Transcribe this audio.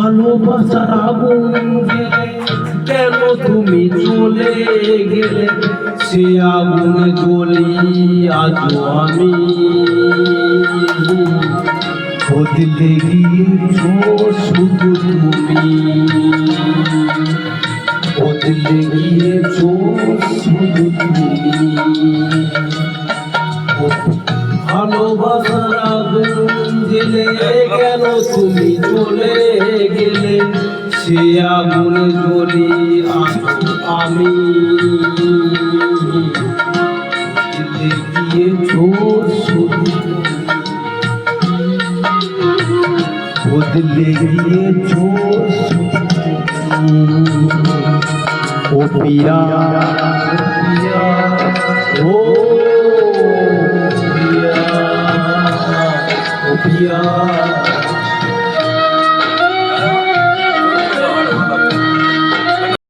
ভালোবাসার আগুন গেলে কেন তুমি চলে গেলে, সে আগুনে জ্বলি আজও আমি। বদলে গিয়েছো শুধু তুমি, বদলে গিয়েছো শুধু তুমি। ভালোবাসার আগুন জ্বেলে কেন তুমি চলে গেলে, সে আগুনে জ্বলি আমি। বদলে গিয়েছো শুধু, বদলে গিয়েছো ও পিয়া, ও পিয়া, ও পিয়া।